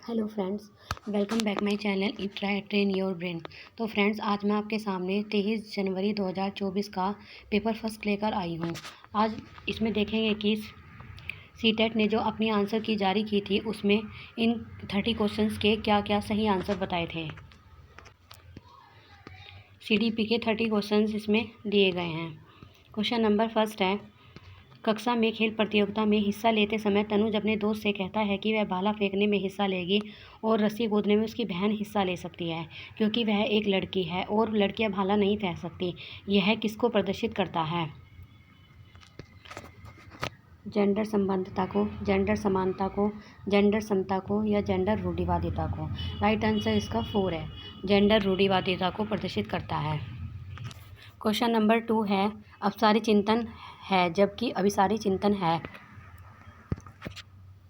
Hello friends, welcome back my channel in train your brain. तो friends, आज मैं आपके सामने 23 जनवरी 2024 का पेपर फर्स्ट लेकर आई हूँ। आज इसमें देखेंगे कि सीटेट ने जो अपनी आंसर की जारी की थी उसमें इन 30 क्वेश्चंस के क्या क्या सही आंसर बताए थे। सीडीपी के 30 क्वेश्चंस इसमें दिए गए हैं। क्वेश्चन नंबर फर्स्ट है, कक्षा में खेल प्रतियोगिता में हिस्सा लेते समय तनुज अपने दोस्त से कहता है कि वह भाला फेंकने में हिस्सा लेगी और रस्सी कूदने में उसकी बहन हिस्सा ले सकती है क्योंकि वह एक लड़की है और लड़कियां भाला नहीं फेंक सकती। यह किसको प्रदर्शित करता है? जेंडर संबंधता को, जेंडर समानता को, जेंडर समता को या जेंडर रूढ़िवादिता को? राइट आंसर इसका 4 है, जेंडर रूढ़िवादिता को प्रदर्शित करता है। क्वेश्चन नंबर 2 है, अपसारी चिंतन है जबकि अभिसारी चिंतन है।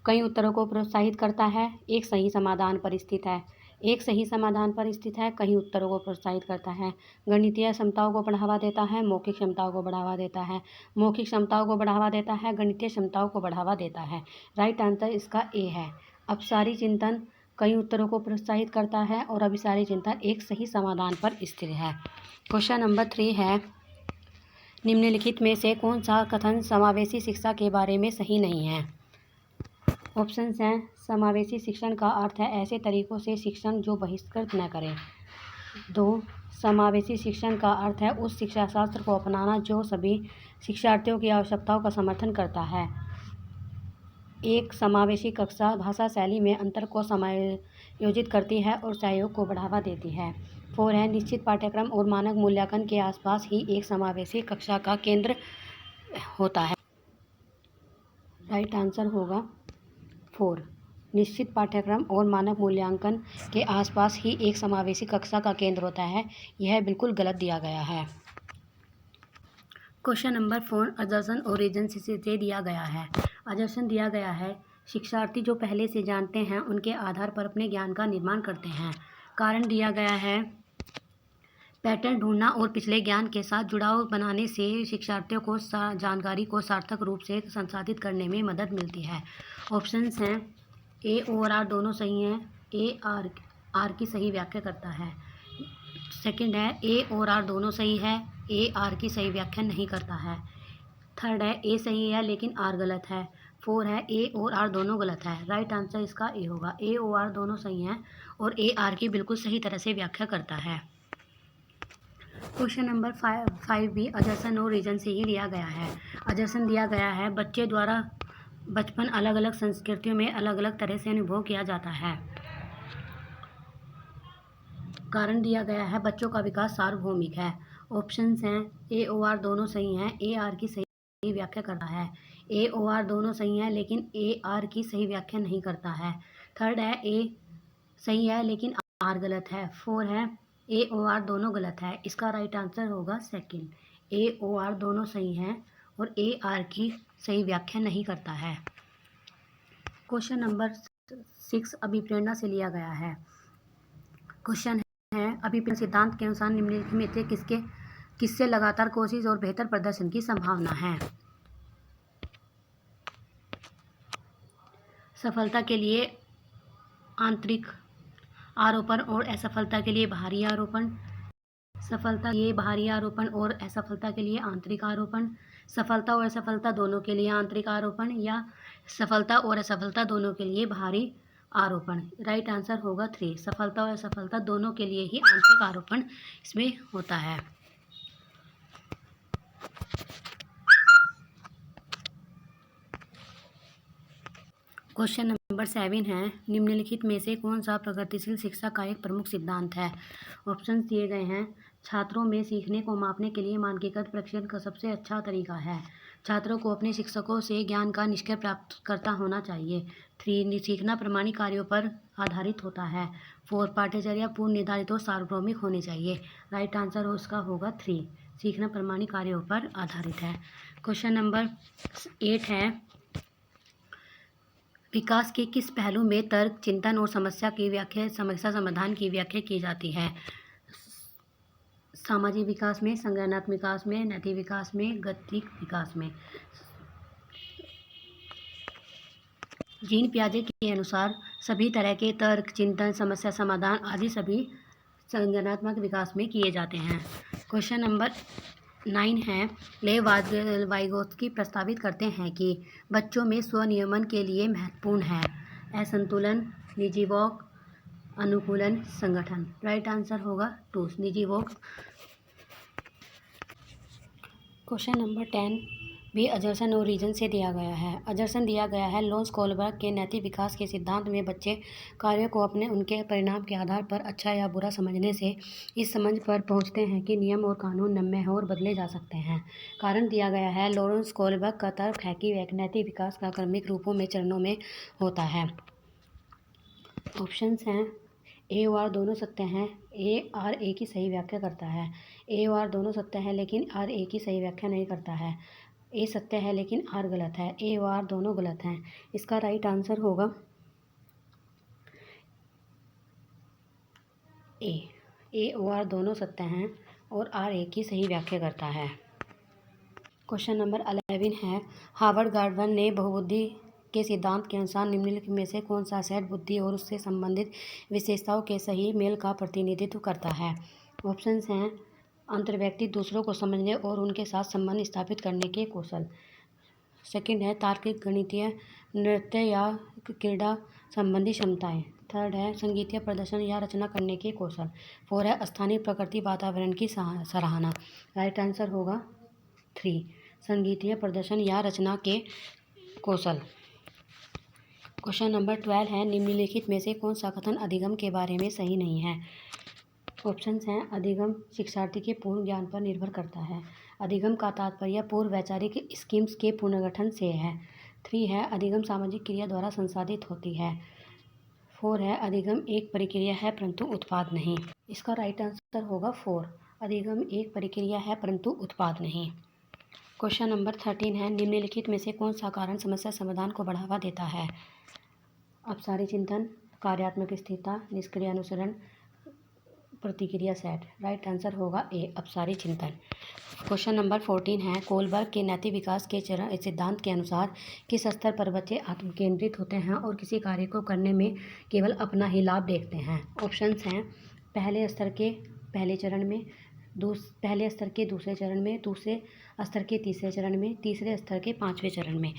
कई उत्तरों को प्रोत्साहित करता है, एक सही समाधान पर स्थित है। एक सही समाधान पर स्थित है, कई उत्तरों को प्रोत्साहित करता है, गणितीय क्षमताओं को बढ़ावा देता है, मौखिक क्षमताओं को बढ़ावा देता है, मौखिक क्षमताओं को बढ़ावा देता है, गणितीय क्षमताओं को बढ़ावा देता है। राइट आंसर इसका ए है। अपसारी चिंतन कई उत्तरों को प्रोत्साहित करता है और अभिसारी चिंतन एक सही समाधान पर स्थित है। क्वेश्चन नंबर 3 है, निम्नलिखित में से कौन सा कथन समावेशी शिक्षा के बारे में सही नहीं है? ऑप्शंस हैं, समावेशी शिक्षण का अर्थ है ऐसे तरीकों से शिक्षण जो बहिष्कृत न करें। 2, समावेशी शिक्षण का अर्थ है उस शिक्षा शास्त्र को अपनाना जो सभी शिक्षार्थियों की आवश्यकताओं का समर्थन करता है। एक समावेशी कक्षा भाषा शैली में अंतर को समायोजित करती है और सहयोग को बढ़ावा देती है। 4 है, निश्चित पाठ्यक्रम और मानक मूल्यांकन के आसपास ही एक समावेशी कक्षा का केंद्र होता है। राइट आंसर होगा 4, निश्चित पाठ्यक्रम और मानक मूल्यांकन के आसपास ही एक समावेशी कक्षा का केंद्र होता है। यह बिल्कुल गलत दिया गया है। क्वेश्चन नंबर 4 अजर्सन और रीजेंसी से दिया गया है। अजर्सन दिया गया है, शिक्षार्थी जो पहले से जानते हैं उनके आधार पर अपने ज्ञान का निर्माण करते हैं। कारण दिया गया है, पैटर्न ढूंढना और पिछले ज्ञान के साथ जुड़ाव बनाने से शिक्षार्थियों को जानकारी को सार्थक रूप से संसाधित करने में मदद मिलती है। ऑप्शंस हैं, ए और आर दोनों सही हैं। ए आर की सही व्याख्या करता है। सेकंड है, ए और आर दोनों सही है, ए आर की सही व्याख्या नहीं करता है। थर्ड है, ए सही है लेकिन आर गलत है। 4 है, ए और आर दोनों गलत है। राइट आंसर इसका ए होगा, ए और आर दोनों सही हैं और ए आर की बिल्कुल सही तरह से व्याख्या करता है। क्वेश्चन नंबर 5 भी अजर्सन और रीजन से ही दिया गया है। अजर्सन दिया गया है, बच्चे द्वारा बचपन अलग अलग संस्कृतियों में अलग अलग तरह से अनुभव किया जाता है। कारण दिया गया है, बच्चों का विकास सार्वभौमिक है। ऑप्शंस हैं, ए ओ आर दोनों सही हैं, ए आर की सही व्याख्या करता है। ए ओ आर दोनों सही हैं लेकिन ए आर की सही व्याख्या नहीं करता है। थर्ड है, ए सही है लेकिन आर गलत है। 4 है, ए ओ आर दोनों गलत है। इसका राइट आंसर होगा सेकंड, ए ओ आर दोनों सही हैं और ए आर की सही व्याख्या नहीं करता है। क्वेश्चन नंबर 6 अभिप्रेरणा से लिया गया है। क्वेश्चन है, अभिप्रेरण सिद्धांत के अनुसार निम्नलिखित में से किससे लगातार कोशिश और बेहतर प्रदर्शन की संभावना है? सफलता के लिए आंतरिक आरोपण और असफलता के लिए बाहरी आरोपण, सफलता के लिए बाहरी आरोपण और असफलता के लिए आंतरिक आरोपण, सफलता और असफलता दोनों के लिए आंतरिक आरोपण या सफलता और असफलता दोनों के लिए बाहरी आरोपण? राइट आंसर होगा 3, सफलता और असफलता दोनों के लिए ही आंतरिक आरोपण इसमें होता है। क्वेश्चन नंबर 7 है, निम्नलिखित में से कौन सा प्रगतिशील शिक्षा का एक प्रमुख सिद्धांत है? ऑप्शन दिए गए हैं, छात्रों में सीखने को मापने के लिए मानकीकृत परीक्षण का सबसे अच्छा तरीका है। छात्रों को अपने शिक्षकों से ज्ञान का निष्कर्ष प्राप्त करता होना चाहिए। 3, सीखना प्रमाणिक कार्यों पर आधारित होता है। 4, पाठ्यचर्या पूर्व निर्धारित और सार्वभौमिक होनी चाहिए। राइट आंसर उसका होगा 3, सीखना प्रमाणिक कार्यों पर आधारित है। क्वेश्चन नंबर 8 है, विकास के किस पहलू में तर्क, चिंतन और समस्या समाधान की व्याख्या की जाती है? सामाजिक विकास में, संज्ञानात्मक विकास में, नैतिक विकास में, गतिक विकास में? जीन पियाजे के अनुसार सभी तरह के तर्क, चिंतन, समस्या समाधान आदि सभी संज्ञानात्मक विकास में किए जाते हैं। क्वेश्चन नंबर 9 है, लेव वाइगोत्स्की प्रस्तावित करते हैं कि बच्चों में स्वनियमन के लिए महत्वपूर्ण है असंतुलन, निजीवोक, अनुकूलन, संगठन। राइट आंसर होगा 2 निजीवोक। क्वेश्चन नंबर 10 भी अजरसन और रीजन से दिया गया है। अजरसन दिया गया है, लोन्स कोलबर्ग के नैतिक विकास के सिद्धांत में बच्चे कार्यों को अपने उनके परिणाम के आधार पर अच्छा या बुरा समझने से इस समझ पर पहुंचते हैं कि नियम और कानून नम्य और बदले जा सकते हैं। कारण दिया गया है, लोरेंस कोलबर्ग का तर्क है कि नैतिक विकास का क्रमिक रूपों में चरणों में होता है। ऑप्शंस हैं, ए और आर दोनों सत्य हैं, ए आर ए की सही व्याख्या करता है। ए और आर दोनों सत्य हैं लेकिन आर ए की सही व्याख्या नहीं करता है। ए सत्य है लेकिन आर गलत है। ए और आर दोनों गलत हैं। इसका राइट आंसर होगा ए। ए और आर दोनों सत्य हैं और आर ए की सही व्याख्या करता है। क्वेश्चन नंबर 11 है, हार्वर्ड गार्डन ने बहुबुद्धि के सिद्धांत के अनुसार निम्नलिखित में से कौन सा सेट बुद्धि और उससे संबंधित विशेषताओं के सही मेल का प्रतिनिधित्व करता है। ऑप्शंस हैं, अंतर्व्यक्ति दूसरों को समझने और उनके साथ संबंध स्थापित करने के कौशल। सेकंड है, तार्किक, गणितीय, नृत्य या क्रीड़ा संबंधी क्षमताएं। थर्ड है, संगीतीय प्रदर्शन या रचना करने के कौशल। 4 है, स्थानीय प्रकृति वातावरण की सराहना। राइट आंसर होगा 3 संगीतीय प्रदर्शन या रचना के कौशल। क्वेश्चन नंबर 12 है, निम्नलिखित में से कौन सा कथन अधिगम के बारे में सही नहीं है। ऑप्शंस हैं, अधिगम शिक्षार्थी के पूर्ण ज्ञान पर निर्भर करता है। अधिगम का तात्पर्य पूर्व वैचारिक स्कीम्स के पुनर्गठन से है। 3 है, अधिगम सामाजिक क्रिया द्वारा संसाधित होती है। 4 है, अधिगम एक प्रक्रिया है परंतु उत्पाद नहीं। इसका राइट आंसर होगा 4 अधिगम एक प्रक्रिया है परंतु उत्पाद नहीं। क्वेश्चन नंबर 13 है, निम्नलिखित में से कौन सा कारण समस्या समाधान को बढ़ावा देता है। अपसारी चिंतन, कार्यात्मक स्थिरता, निष्क्रिय अनुसरण, प्रतिक्रिया सेट। राइट आंसर होगा ए अपसारी चिंतन। क्वेश्चन नंबर 14 है, कोलबर्ग के नैतिक विकास के चरण सिद्धांत के अनुसार किस स्तर पर बच्चे आत्मकेंद्रित होते हैं और किसी कार्य को करने में केवल अपना ही लाभ देखते हैं। ऑप्शंस हैं, पहले स्तर के पहले चरण में, पहले स्तर के दूसरे चरण में, दूसरे स्तर के तीसरे चरण में, तीसरे स्तर के 5वें चरण में।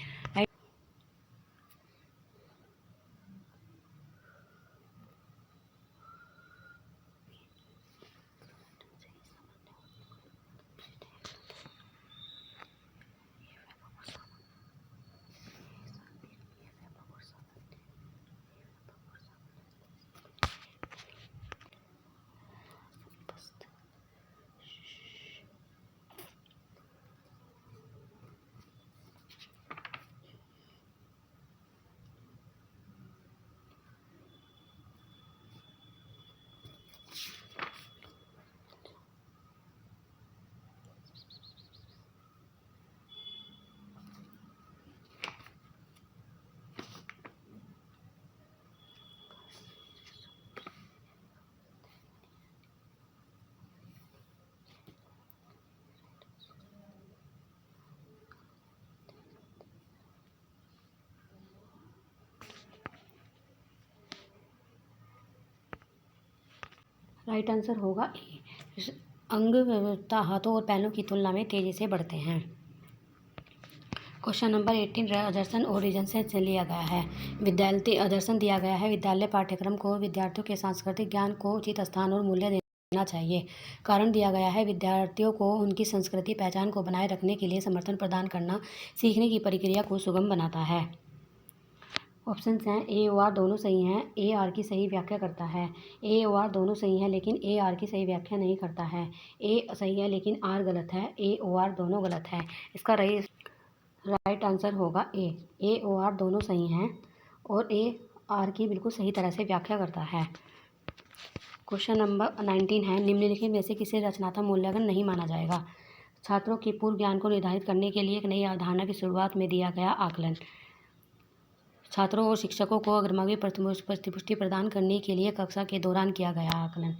राइट आंसर होगा ए। अंग विविधता हाथों और पैरों की तुलना में तेजी से बढ़ते हैं। क्वेश्चन नंबर 18 अदर्शन और रीजन से लिया गया है। विद्यालय अदर्शन दिया गया है, विद्यालय पाठ्यक्रम को विद्यार्थियों के सांस्कृतिक ज्ञान को उचित स्थान और मूल्य देना चाहिए। कारण दिया गया है, विद्यार्थियों को उनकी संस्कृति पहचान को बनाए रखने के लिए समर्थन प्रदान करना सीखने की प्रक्रिया को सुगम बनाता है। ऑप्शंस हैं, ए और आर दोनों सही हैं, ए आर की सही व्याख्या करता है। ए और आर दोनों सही हैं लेकिन ए आर की सही व्याख्या नहीं करता है। ए सही है लेकिन आर गलत है। ए और आर दोनों गलत है। इसका राइट आंसर होगा ए और आर दोनों सही हैं और ए आर की बिल्कुल सही तरह से व्याख्या करता है। क्वेश्चन नंबर 19 है, निम्नलिखित में से किसे रचनात्मक मूल्यांकन नहीं माना जाएगा। छात्रों की पूर्व ज्ञान को निर्धारित करने के लिए एक नई अवधारणा की शुरुआत में दिया गया आकलन। छात्रों और शिक्षकों को अग्रभागी प्रतिपुष्टि प्रदान करने के लिए कक्षा के दौरान किया गया आकलन।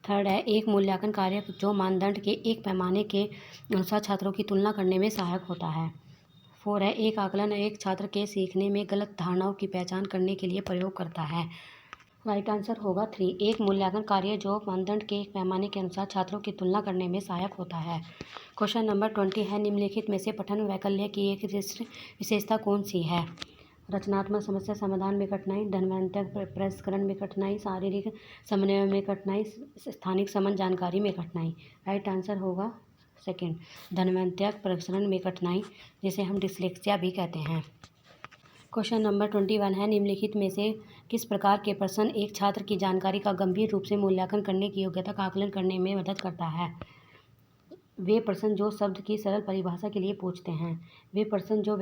थर्ड है, एक मूल्यांकन कार्य जो मानदंड के एक पैमाने के अनुसार छात्रों की तुलना करने में सहायक होता है। 4 है, एक आकलन एक छात्र के सीखने में गलत धारणाओं की पहचान करने के लिए प्रयोग करता है। राइट आंसर होगा 3, एक मूल्यांकन कार्य जो मानदंड के एक पैमाने के अनुसार छात्रों की तुलना करने में सहायक होता है। क्वेश्चन नंबर 20 है, निम्नलिखित में से पठन वैकल्य की एक विशेषता कौन सी है? रचनात्मक समस्या समाधान में कठिनाई, धन्वंतक प्रसंस्करण में कठिनाई, शारीरिक समन्वय में कठिनाई, स्थानिक समन जानकारी में कठिनाई। राइट आंसर होगा सेकंड, धन्वंतक प्रसंस्करण में कठिनाई, जिसे हम डिस्लेक्सिया भी कहते हैं। क्वेश्चन नंबर 21 है, निम्नलिखित में से किस प्रकार के प्रश्न एक छात्र की जानकारी का गंभीर रूप से मूल्यांकन करने की योग्यता का आकलन करने में मदद करता है? वे प्रश्न जो शब्द की सरल परिभाषा के लिए पूछते हैं, वे प्रश्न जो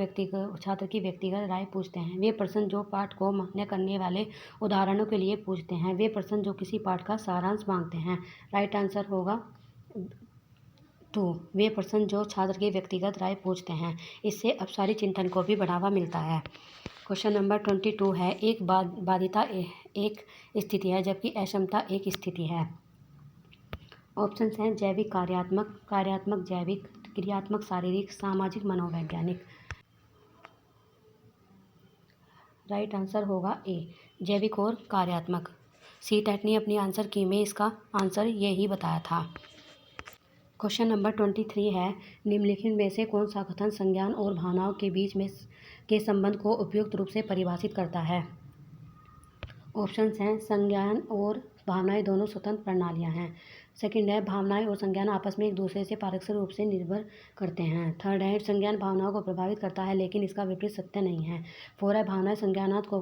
छात्र की व्यक्तिगत राय पूछते हैं, वे प्रश्न जो पाठ को मान्य करने वाले उदाहरणों के लिए पूछते हैं, वे प्रश्न जो किसी पाठ का सारांश मांगते हैं। राइट आंसर होगा 2, वे प्रश्न जो छात्र की व्यक्तिगत राय पूछते हैं। इससे अपसारी चिंतन को भी बढ़ावा मिलता है। क्वेश्चन नंबर 22 है, एक बाधिता एक स्थिति है जबकि अक्षमता एक स्थिति है। ऑप्शंस हैं जैविक कार्यात्मक जैविक, क्रियात्मक शारीरिक, सामाजिक मनोवैज्ञानिक। राइट आंसर होगा ए, जैविक और कार्यात्मक। CTET ने अपनी आंसर की में इसका आंसर यही बताया था। क्वेश्चन नंबर 23 है, निम्नलिखित में से कौन सा कथन संज्ञान और भावनाओं के बीच में के संबंध को उपयुक्त रूप से परिभाषित करता है? ऑप्शंस हैं संज्ञान और भावनाएं दोनों स्वतंत्र प्रणालियां हैं। सेकंड है, भावनाएं और संज्ञान आपस में एक दूसरे से पारस्परिक रूप से निर्भर करते हैं। थर्ड है, संज्ञान भावनाओं को प्रभावित करता है लेकिन इसका विपरीत सत्य नहीं है। 4 है, भावनाएं संज्ञान को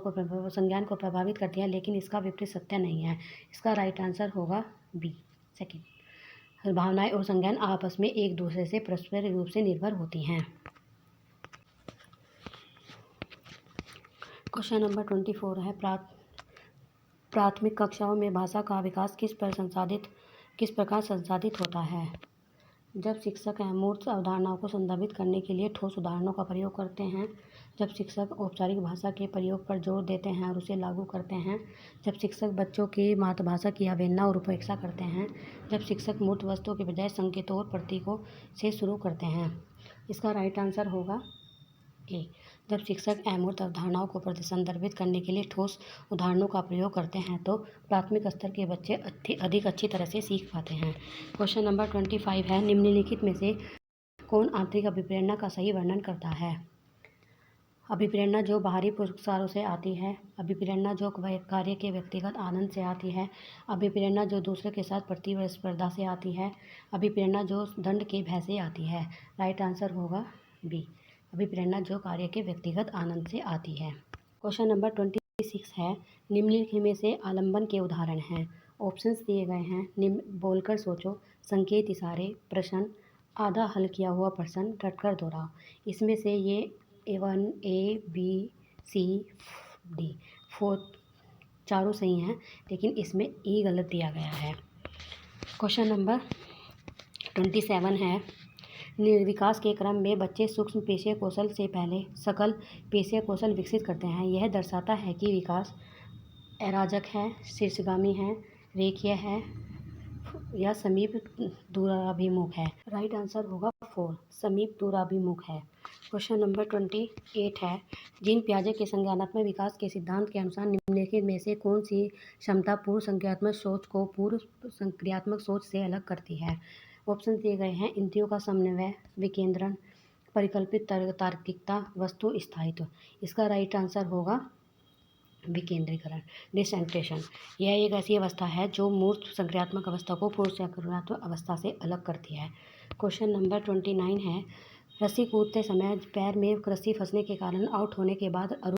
प्रभावित करती हैं लेकिन इसका विपरीत सत्य नहीं है। इसका राइट आंसर होगा बी, सेकेंड, भावनाएं और संज्ञान आपस में एक दूसरे से पारस्परिक रूप से निर्भर होती हैं। क्वेश्चन नंबर 24 है, प्राथमिक कक्षाओं में भाषा का विकास किस प्रकार संसाधित होता है? जब शिक्षक अमूर्त अवधारणाओं को संदर्भित करने के लिए ठोस उदाहरणों का प्रयोग करते हैं, जब शिक्षक औपचारिक भाषा के प्रयोग पर जोर देते हैं और उसे लागू करते हैं, जब शिक्षक बच्चों की मातृभाषा की अवहेलना और उपेक्षा करते हैं, जब शिक्षक मूर्त वस्तुओं के बजाय संकेतों और प्रतीकों से शुरू करते हैं। इसका राइट आंसर होगा ए, जब शिक्षक अमूर्त अवधारणाओं को संदर्भित करने के लिए ठोस उदाहरणों का प्रयोग करते हैं तो प्राथमिक स्तर के बच्चे अधिक अच्छी तरह से सीख पाते हैं। क्वेश्चन नंबर 25 है, निम्नलिखित में से कौन आंतरिक अभिप्रेरणा का सही वर्णन करता है? अभिप्रेरणा जो बाहरी पुरस्कारों से आती है, अभिप्रेरणा जो कार्य के व्यक्तिगत आनंद से आती है, अभिप्रेरणा जो दूसरे के साथ प्रतिस्पर्धा से आती है, अभिप्रेरणा जो दंड के भय से आती है। राइट आंसर होगा बी, अभिप्रेरणा जो कार्य के व्यक्तिगत आनंद से आती है। क्वेश्चन नंबर 26 है, निम्नलिखित में से आलंबन के उदाहरण हैं। ऑप्शंस दिए गए हैं, बोलकर सोचो, संकेत, इशारे, प्रश्न, आधा हल किया हुआ प्रश्न, रटकर दोहराओ। इसमें से ये A1, A, B, C, D 4 चारों सही हैं, लेकिन इसमें E गलत दिया गया है। क्वेश्चन नंबर 27 है, विकास के क्रम में बच्चे सूक्ष्म पेशीय कौशल से पहले सकल पेशीय कौशल विकसित करते हैं। यह दर्शाता है कि विकास अराजक है, शीर्षगामी है, रेखीय है या समीप दूराभिमुख है। राइट आंसर होगा 4, समीप दूराभिमुख है। क्वेश्चन नंबर 28 है, जीन पियाजे के संज्ञानात्मक विकास के सिद्धांत के अनुसार निम्नलिखित में से कौन सी क्षमता पूर्व संज्ञानात्मक सोच को पूर्व क्रियात्मक सोच से अलग करती है? ऑप्शन दिए गए हैं, इंद्रियों का समन्वय, विकेंद्रण, परिकल्पित तार्किकता, वस्तु स्थायित्व। इसका राइट आंसर होगा विकेंद्रीकरण, डिसेंट्रेशन। यह एक ऐसी अवस्था है जो मूर्त संक्रियात्मक अवस्था को पूर्व संक्रियात्मक अवस्था से अलग करती है। क्वेश्चन नंबर 29 है, रस्सी कूदते समय पैर में रस्सी फंसने के कारण आउट होने के बाद अरु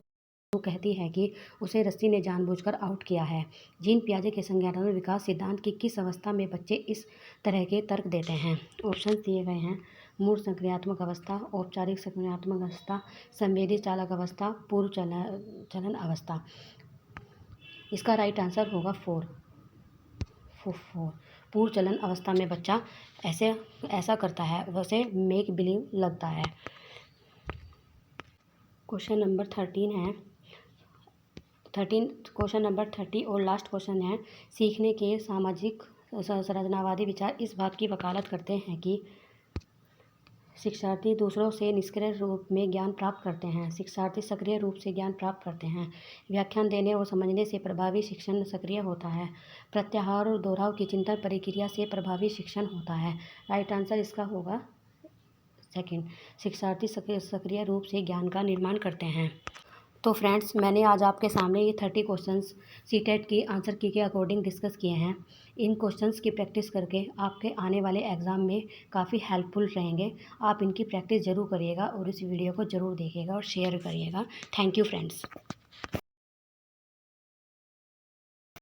कहती है कि उसे रस्सी ने जानबूझकर आउट किया है। जीन पियाजे के संज्ञानात्मक विकास सिद्धांत की किस अवस्था में बच्चे इस तरह के तर्क देते हैं? ऑप्शन दिए गए हैं, मूर्त संक्रियात्मक अवस्था, औपचारिक संक्रियात्मक अवस्था, संवेदी चालक अवस्था, पूर्व चलन अवस्था। इसका राइट आंसर होगा 4, पूर्व चलन अवस्था में बच्चा ऐसा करता है, वैसे मेक बिलीव लगता है। क्वेश्चन नंबर 13 है, क्वेश्चन नंबर 30 और लास्ट क्वेश्चन है, सीखने के सामाजिक संरचनावादी विचार इस बात की वकालत करते हैं कि शिक्षार्थी दूसरों से निष्क्रिय रूप में ज्ञान प्राप्त करते हैं। शिक्षार्थी सक्रिय रूप से ज्ञान प्राप्त करते हैं। व्याख्यान देने और समझने से प्रभावी शिक्षण सक्रिय होता है। प्रत्याहार और दोहराव की चिंतन प्रक्रिया से प्रभावी शिक्षण होता है। राइट आंसर इसका होगा सेकंड। शिक्षार्थी सक्रिय रूप से ज्ञान का निर्माण करते हैं। तो फ्रेंड्स, मैंने आज आपके सामने ये 30 क्वेश्चंस सीटेट की आंसर की के अकॉर्डिंग डिस्कस किए हैं। इन क्वेश्चंस की प्रैक्टिस करके आपके आने वाले एग्ज़ाम में काफ़ी हेल्पफुल रहेंगे। आप इनकी प्रैक्टिस ज़रूर करिएगा और इस वीडियो को ज़रूर देखिएगा और शेयर करिएगा। Thank you friends.